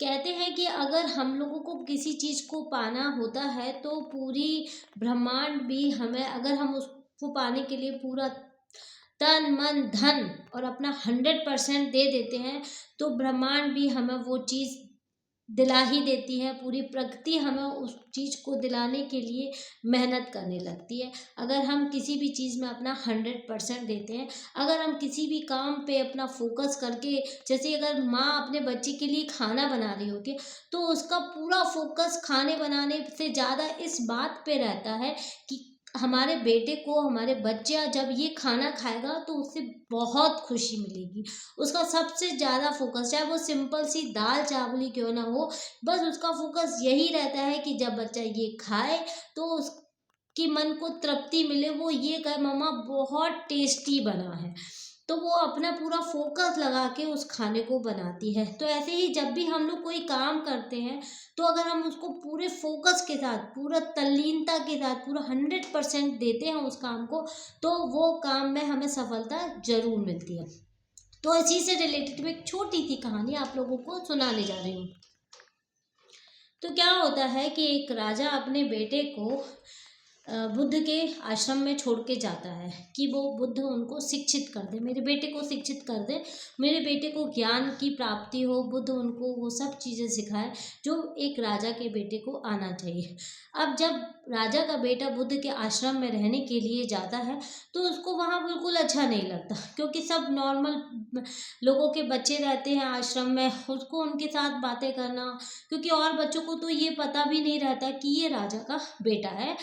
कहते हैं कि अगर हम लोगों को किसी चीज़ को पाना होता है तो पूरी ब्रह्मांड भी हमें, अगर हम उसको पाने के लिए पूरा तन मन धन और अपना 100% दे देते हैं तो ब्रह्मांड भी हमें वो चीज़ दिला ही देती है। पूरी प्रकृति हमें उस चीज़ को दिलाने के लिए मेहनत करने लगती है। अगर हम किसी भी चीज़ में अपना 100% देते हैं, अगर हम किसी भी काम पे अपना फोकस करके, जैसे अगर माँ अपने बच्चे के लिए खाना बना रही होती है तो उसका पूरा फोकस खाने बनाने से ज़्यादा इस बात पे रहता है कि हमारे बेटे को, हमारे बच्चा जब ये खाना खाएगा तो उससे बहुत खुशी मिलेगी। उसका सबसे ज़्यादा फोकस, चाहे वो सिंपल सी दाल चावल ही क्यों ना हो, बस उसका फोकस यही रहता है कि जब बच्चा ये खाए तो उसकी मन को तृप्ति मिले, वो ये कहे मम्मा बहुत टेस्टी बना है, तो वो अपना पूरा फोकस लगा के उस खाने को बनाती है। तो ऐसे ही जब भी हम लोग कोई काम करते हैं तो अगर हम उसको पूरे फोकस के साथ, पूरा तल्लीनता के साथ, पूरा 100% देते हैं उस काम को, तो वो काम में हमें सफलता जरूर मिलती है। तो इसी से रिलेटेड में एक छोटी सी कहानी आप लोगों को सुनाने जा रही हूँ। तो क्या होता है कि एक राजा अपने बेटे को बुद्ध के आश्रम में छोड़ के जाता है कि वो बुद्ध उनको शिक्षित कर दे, मेरे बेटे को शिक्षित कर दे, मेरे बेटे को ज्ञान की प्राप्ति हो, बुद्ध उनको वो सब चीज़ें सिखाए जो एक राजा के बेटे को आना चाहिए। अब जब राजा का बेटा बुद्ध के आश्रम में रहने के लिए जाता है तो उसको वहाँ बिल्कुल अच्छा नहीं लगता, क्योंकि सब नॉर्मल लोगों के बच्चे रहते हैं आश्रम में, उसको उनके साथ बातें करना, क्योंकि और बच्चों को तो ये पता भी नहीं रहता कि ये राजा का बेटा है,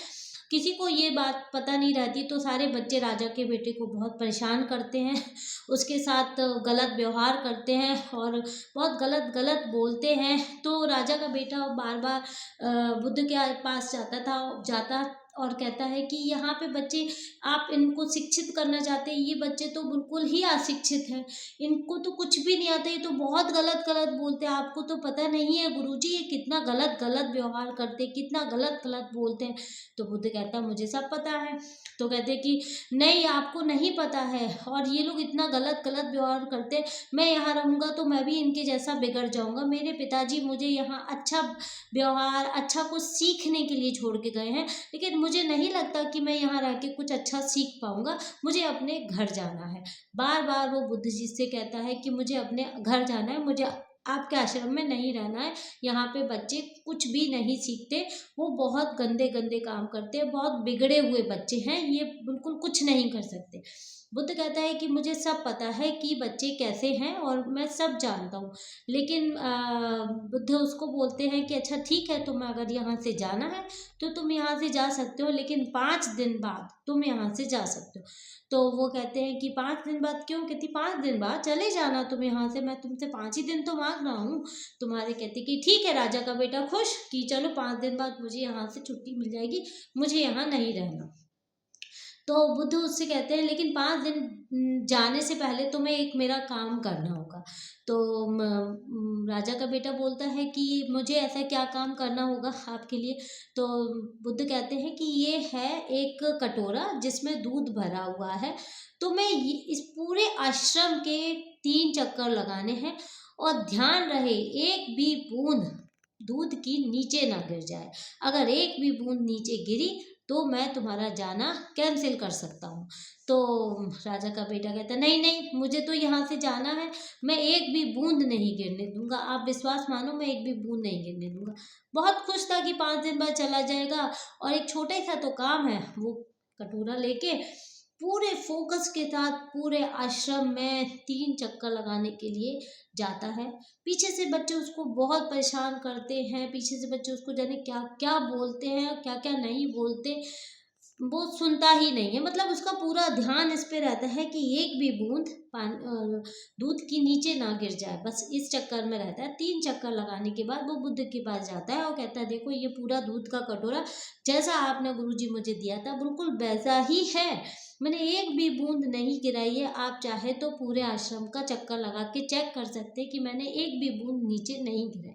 किसी को ये बात पता नहीं रहती, तो सारे बच्चे राजा के बेटे को बहुत परेशान करते हैं, उसके साथ गलत व्यवहार करते हैं और बहुत गलत गलत बोलते हैं। तो राजा का बेटा बार बार बुद्ध के पास जाता और कहता है कि यहाँ पे बच्चे, आप इनको शिक्षित करना चाहते हैं, ये बच्चे तो बिल्कुल ही अशिक्षित हैं, इनको तो कुछ भी नहीं आता, ये तो बहुत गलत गलत बोलते हैं, आपको तो पता नहीं है गुरुजी ये कितना गलत गलत व्यवहार करते हैं, कितना गलत गलत बोलते हैं। तो बुद्ध कहता मुझे सब पता है। तो कहते कि नहीं, आपको नहीं पता है, और ये लोग इतना गलत गलत व्यवहार करते, मैं यहाँ रहूँगा तो मैं भी इनके जैसा बिगड़ जाऊँगा, मेरे पिताजी मुझे यहाँ अच्छा व्यवहार, अच्छा कुछ सीखने के लिए छोड़ के गए हैं, लेकिन मुझे नहीं लगता कि मैं यहाँ रह के कुछ अच्छा सीख पाऊँगा, मुझे अपने घर जाना है। बार बार वो बुद्ध जी से कहता है कि मुझे अपने घर जाना है, मुझे आपके आश्रम में नहीं रहना है, यहाँ पे बच्चे कुछ भी नहीं सीखते, वो बहुत गंदे गंदे काम करते हैं, बहुत बिगड़े हुए बच्चे हैं, ये बिल्कुल कुछ नहीं कर सकते। बुद्ध कहता है कि मुझे सब पता है कि बच्चे कैसे हैं और मैं सब जानता हूँ, लेकिन बुद्ध उसको बोलते हैं कि अच्छा ठीक है, तुम्हें अगर यहाँ से जाना है तो तुम यहाँ से जा सकते हो, लेकिन 5 दिन बाद तुम यहाँ से जा सकते हो। तो वो कहते हैं कि 5 दिन बाद क्यों? कहती 5 दिन बाद चले जाना तुम यहाँ से, मैं तुमसे 5 ही दिन तो मांग रहा हूँ तुम्हारे। कहते कि ठीक है, राजा का बेटा खुश कि चलो 5 दिन बाद मुझे यहाँ से छुट्टी मिल जाएगी, मुझे यहाँ नहीं रहना। तो बुद्ध उससे कहते हैं लेकिन 5 दिन जाने से पहले तुम्हें एक मेरा काम करना होगा। तो राजा का बेटा बोलता है कि मुझे ऐसा क्या काम करना होगा आपके लिए? तो बुद्ध कहते हैं कि ये है एक कटोरा जिसमें दूध भरा हुआ है, तुम्हें इस पूरे आश्रम के 3 चक्कर लगाने हैं, और ध्यान रहे एक भी बूंद दूध की नीचे ना गिर जाए, अगर एक भी बूंद नीचे गिरी तो मैं तुम्हारा जाना कैंसिल कर सकता हूँ। तो राजा का बेटा कहता है नहीं नहीं, मुझे तो यहाँ से जाना है, मैं एक भी बूंद नहीं गिरने दूंगा, आप विश्वास मानो मैं एक भी बूंद नहीं गिरने दूंगा। बहुत खुश था कि 5 दिन बाद चला जाएगा, और एक छोटा सा तो काम है, वो कटोरा लेके पूरे फोकस के साथ पूरे आश्रम में 3 चक्कर लगाने के लिए जाता है। पीछे से बच्चे उसको बहुत परेशान करते हैं, पीछे से बच्चे उसको जाने क्या क्या बोलते हैं, क्या क्या नहीं बोलते, वो सुनता ही नहीं है, मतलब उसका पूरा ध्यान इस पे रहता है कि एक भी बूंद दूध की नीचे ना गिर जाए, बस इस चक्कर में रहता है। 3 चक्कर लगाने के बाद वो बुद्ध के पास जाता है और कहता है देखो ये पूरा दूध का कटोरा जैसा आपने गुरुजी मुझे दिया था बिल्कुल वैसा ही है, मैंने एक भी बूंद नहीं गिराई है, आप चाहे तो पूरे आश्रम का चक्कर लगा के चेक कर सकते हैं कि मैंने एक भी बूंद नीचे नहीं गिराई।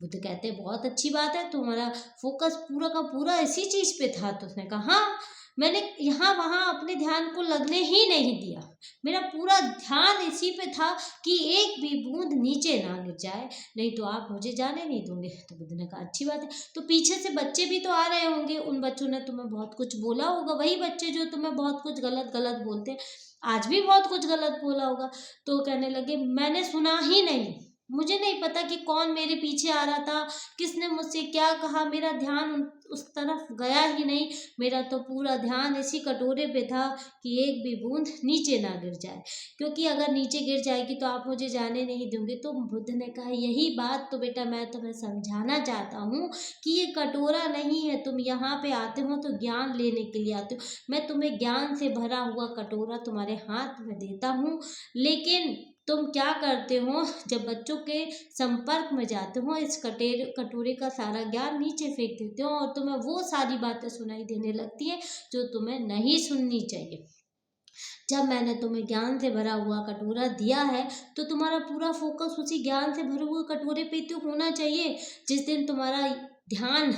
बुद्ध कहते हैं बहुत अच्छी बात है, तुम्हारा फोकस पूरा का पूरा इसी चीज पे था। तो उसने कहा हाँ, मैंने यहाँ वहाँ अपने ध्यान को लगने ही नहीं दिया। मेरा पूरा ध्यान इसी पे था कि एक भी बूंद नीचे ना गिर जाए, नहीं तो आप मुझे जाने नहीं दोगे। तो बुद्ध ने कहा अच्छी बात है। तो पीछे से बच्चे भी तो आ रहे होंगे, उन बच्चों ने तुम्हें बहुत कुछ बोला होगा, वही बच्चे जो तुम्हें बहुत कुछ गलत गलत बोलते हैं, आज भी बहुत कुछ गलत बोला होगा। तो कहने लगे मैंने सुना ही नहीं, मुझे नहीं पता कि कौन मेरे पीछे आ रहा था, किसने मुझसे क्या कहा, मेरा ध्यान उस तरफ गया ही नहीं। मेरा तो पूरा ध्यान इसी कटोरे पे था कि एक भी बूंद नीचे ना गिर जाए, क्योंकि अगर नीचे गिर जाएगी तो आप मुझे जाने नहीं दोगे। तो बुद्ध ने कहा यही बात तो बेटा मैं तुम्हें समझाना चाहता हूँ कि ये कटोरा नहीं है, तुम यहाँ पे आते हो तो ज्ञान लेने के लिए आते हो। मैं तुम्हें ज्ञान से भरा हुआ कटोरा तुम्हारे हाथ में देता हूँ, लेकिन तुम क्या करते हो, जब बच्चों के संपर्क में जाते हो इस कटोरे का सारा ज्ञान नीचे फेंक देते हो और तुम्हें वो सारी बातें सुनाई देने लगती है जो तुम्हें नहीं सुननी चाहिए। जब मैंने तुम्हें ज्ञान से भरा हुआ कटोरा दिया है तो तुम्हारा पूरा फोकस उसी ज्ञान से भरे हुए कटोरे पे तो होना चाहिए। जिस दिन तुम्हारा ध्यान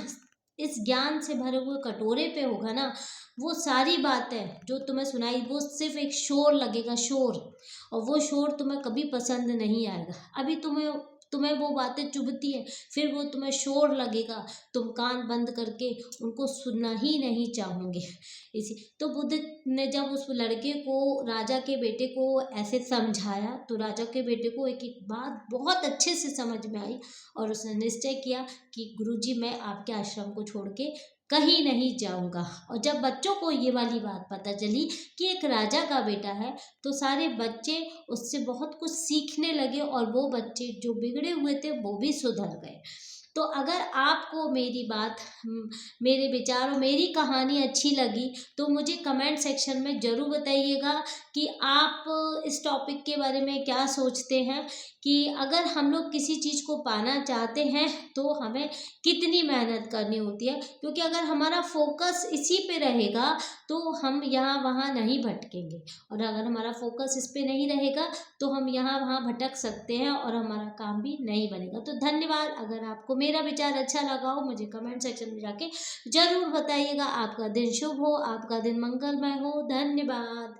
इस ज्ञान से भरे हुए कटोरे पे होगा ना, वो सारी बातें जो तुम्हें सुनाई वो सिर्फ एक शोर लगेगा, शोर, और वो शोर तुम्हें कभी पसंद नहीं आएगा। अभी तुम्हें तुम्हें वो बातें चुभती हैं, फिर वो तुम्हें शोर लगेगा, तुम कान बंद करके उनको सुनना ही नहीं चाहोगे। इसी तो बुद्ध ने जब उस लड़के को, राजा के बेटे को ऐसे समझाया तो राजा के बेटे को एक एक बात बहुत अच्छे से समझ में आई और उसने निश्चय किया कि गुरुजी मैं आपके आश्रम को छोड़ के कहीं नहीं जाऊंगा। और जब बच्चों को ये वाली बात पता चली कि एक राजा का बेटा है तो सारे बच्चे उससे बहुत कुछ सीखने लगे और वो बच्चे जो बिगड़े हुए थे वो भी सुधर गए। तो अगर आपको मेरी बात, मेरे विचारों, मेरी कहानी अच्छी लगी तो मुझे कमेंट सेक्शन में ज़रूर बताइएगा कि आप इस टॉपिक के बारे में क्या सोचते हैं, कि अगर हम लोग किसी चीज़ को पाना चाहते हैं तो हमें कितनी मेहनत करनी होती है। क्योंकि अगर हमारा फोकस इसी पे रहेगा तो हम यहाँ वहाँ नहीं भटकेंगे, और अगर हमारा फोकस इस पे नहीं रहेगा तो हम यहाँ वहाँ भटक सकते हैं और हमारा काम भी नहीं बनेगा। तो धन्यवाद। अगर आपको मेरा विचार अच्छा लगा हो मुझे कमेंट सेक्शन में जाके ज़रूर बताइएगा। आपका दिन शुभ हो, आपका दिन मंगलमय हो। धन्यवाद।